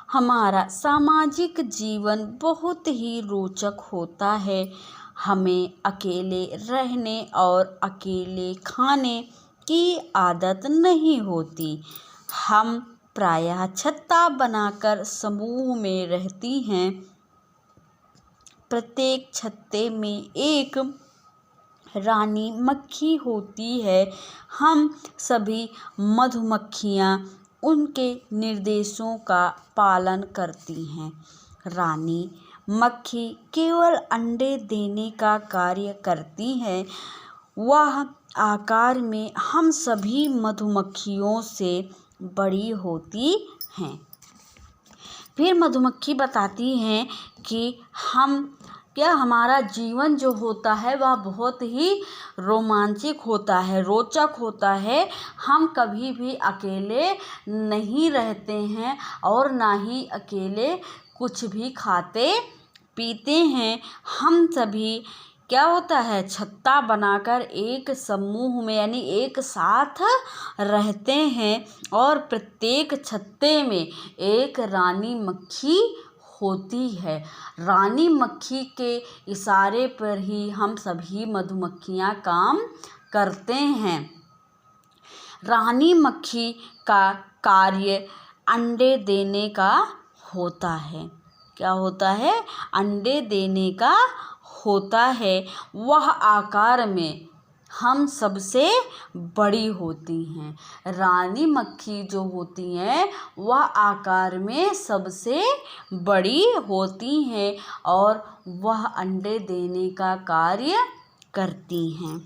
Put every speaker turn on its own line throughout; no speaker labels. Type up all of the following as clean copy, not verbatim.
हमारा सामाजिक जीवन बहुत ही रोचक होता है। हमें अकेले रहने और अकेले खाने की आदत नहीं होती। हम प्रायः छत्ता बनाकर समूह में रहती हैं। प्रत्येक छत्ते में एक रानी मक्खी होती है। हम सभी मधुमक्खियाँ उनके निर्देशों का पालन करती हैं। रानी मक्खी केवल अंडे देने का कार्य करती है। वह आकार में हम सभी मधुमक्खियों से बड़ी होती हैं। फिर मधुमक्खी बताती हैं कि हमारा जीवन जो होता है वह बहुत ही रोमांचक होता है, रोचक होता है। हम कभी भी अकेले नहीं रहते हैं और ना ही अकेले कुछ भी खाते पीते हैं। हम सभी क्या होता है, छत्ता बनाकर एक समूह में यानी एक साथ रहते हैं और प्रत्येक छत्ते में एक रानी मक्खी होती है। रानी मक्खी के इशारे पर ही हम सभी मधुमक्खियाँ काम करते हैं। रानी मक्खी का कार्य अंडे देने का होता है। क्या होता है? अंडे देने का होता है। वह आकार में हम सबसे बड़ी होती हैं। रानी मक्खी जो होती हैं वह आकार में सबसे बड़ी होती हैं और वह अंडे देने का कार्य करती हैं।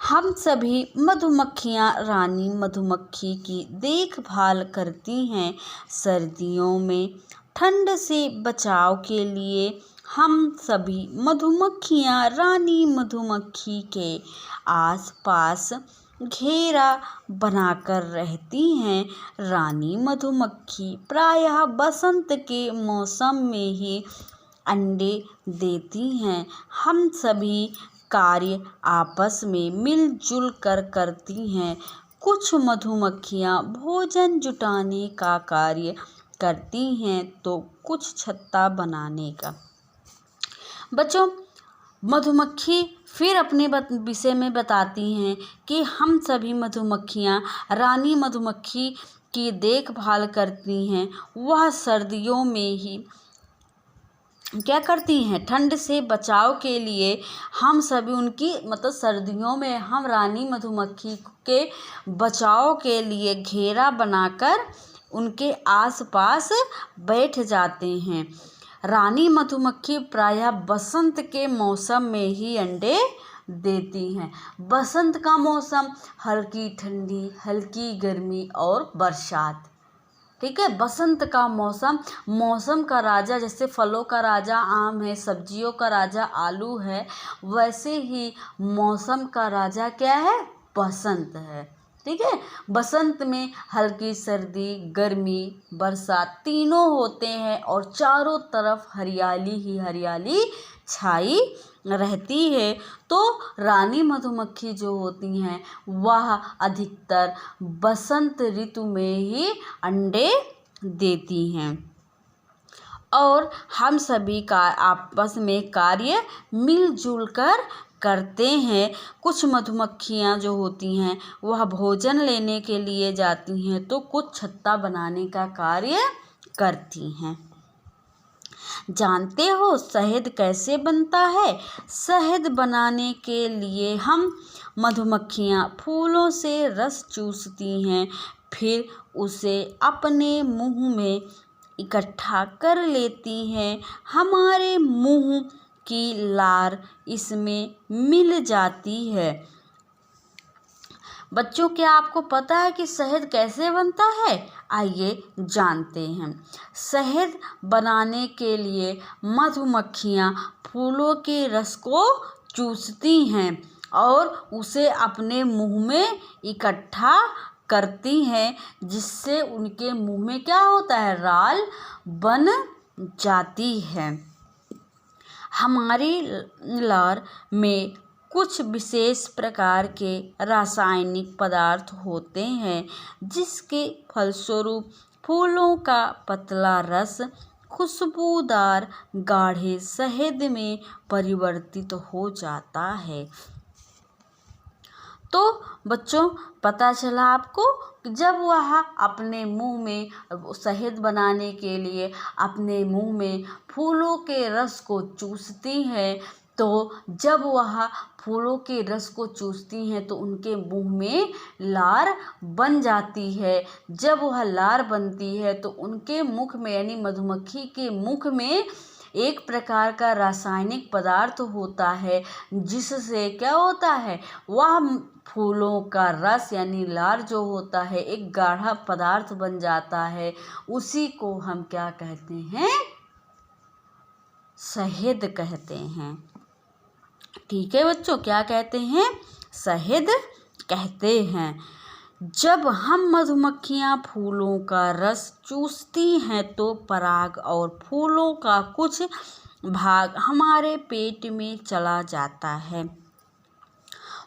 हम सभी मधुमक्खियाँ रानी मधुमक्खी की देखभाल करती हैं। सर्दियों में ठंड से बचाव के लिए हम सभी मधुमक्खियाँ रानी मधुमक्खी के आसपास घेरा बनाकर रहती हैं। रानी मधुमक्खी प्रायः बसंत के मौसम में ही अंडे देती हैं। हम सभी कार्य आपस में मिलजुल कर करती हैं। कुछ मधुमक्खियाँ भोजन जुटाने का कार्य करती हैं तो कुछ छत्ता बनाने का। बच्चों, मधुमक्खी फिर अपने विषय में बताती हैं कि हम सभी मधुमक्खियाँ रानी मधुमक्खी की देखभाल करती हैं। वह सर्दियों में ही क्या करती हैं, ठंड से बचाव के लिए हम सभी उनकी सर्दियों में हम रानी मधुमक्खी के बचाव के लिए घेरा बनाकर उनके आसपास बैठ जाते हैं। रानी मधुमक्खी प्रायः बसंत के मौसम में ही अंडे देती हैं। बसंत का मौसम हल्की ठंडी, हल्की गर्मी और बरसात, ठीक है। बसंत का मौसम का राजा, जैसे फलों का राजा आम है, सब्जियों का राजा आलू है, वैसे ही मौसम का राजा क्या है? बसंत है, ठीक है। बसंत में हल्की सर्दी, गर्मी, बरसात तीनों होते हैं और चारों तरफ हरियाली ही हरियाली छाई रहती है। तो रानी मधुमक्खी जो होती हैं वह अधिकतर बसंत ऋतु में ही अंडे देती हैं और हम सभी का आपस में कार्य मिलजुल कर करते हैं। कुछ मधुमक्खियाँ जो होती हैं वह भोजन लेने के लिए जाती हैं तो कुछ छत्ता बनाने का कार्य करती हैं। जानते हो शहद कैसे बनता है? शहद बनाने के लिए हम मधुमक्खियाँ फूलों से रस चूसती हैं, फिर उसे अपने मुंह में इकट्ठा कर लेती हैं। हमारे मुंह की लार इसमें मिल जाती है। बच्चों, क्या आपको पता है कि शहद कैसे बनता है? आइए जानते हैं। शहद बनाने के लिए मधुमक्खियाँ फूलों के रस को चूसती हैं और उसे अपने मुंह में इकट्ठा करती हैं, जिससे उनके मुंह में क्या होता है? राल बन जाती है। हमारी लार में कुछ विशेष प्रकार के रासायनिक पदार्थ होते हैं जिसके फलस्वरूप फूलों का पतला रस खुशबूदार गाढ़े शहद में परिवर्तित हो जाता है। तो बच्चों, पता चला आपको, जब वह अपने मुंह में शहद बनाने के लिए अपने मुंह में फूलों के रस को चूसती हैं, तो जब वह फूलों के रस को चूसती हैं तो उनके मुंह में लार बन जाती है। जब वह लार बनती है तो उनके मुख में यानी मधुमक्खी के मुख में एक प्रकार का रासायनिक पदार्थ होता है, जिससे क्या होता है, वह फूलों का रस यानी लार जो होता है एक गाढ़ा पदार्थ बन जाता है। उसी को हम क्या कहते हैं, शहद कहते हैं। ठीक है बच्चों, क्या कहते हैं, शहद कहते हैं। जब हम मधुमक्खियां फूलों का रस चूसती हैं तो पराग और फूलों का कुछ भाग हमारे पेट में चला जाता है।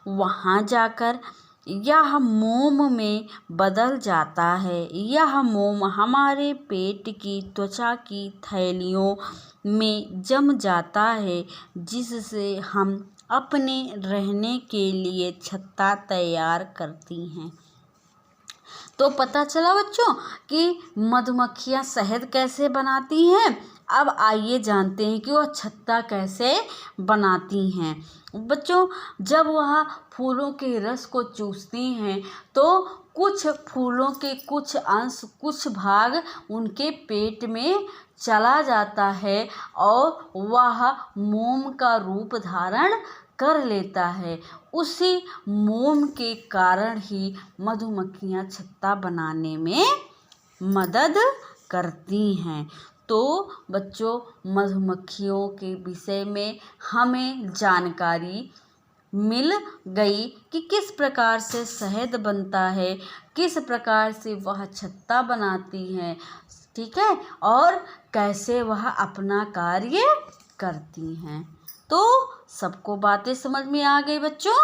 वहां जाकर यह मोम में बदल जाता है। यह मोम हमारे पेट की त्वचा की थैलियों में जम जाता है, जिससे हम अपने रहने के लिए छत्ता तैयार करती हैं। तो पता चला बच्चों कि मधुमक्खियां शहद कैसे बनाती हैं। अब आइए जानते हैं कि वह छत्ता कैसे बनाती हैं। बच्चों, जब वह फूलों के रस को चूसती हैं तो कुछ फूलों के कुछ अंश, कुछ भाग उनके पेट में चला जाता है और वह मोम का रूप धारण कर लेता है। उसी मोम के कारण ही मधुमक्खियां छत्ता बनाने में मदद करती हैं। तो बच्चों, मधुमक्खियों के विषय में हमें जानकारी मिल गई कि किस प्रकार से शहद बनता है, किस प्रकार से वह छत्ता बनाती हैं, ठीक है, और कैसे वह अपना कार्य करती हैं। तो सबको बातें समझ में आ गई बच्चों।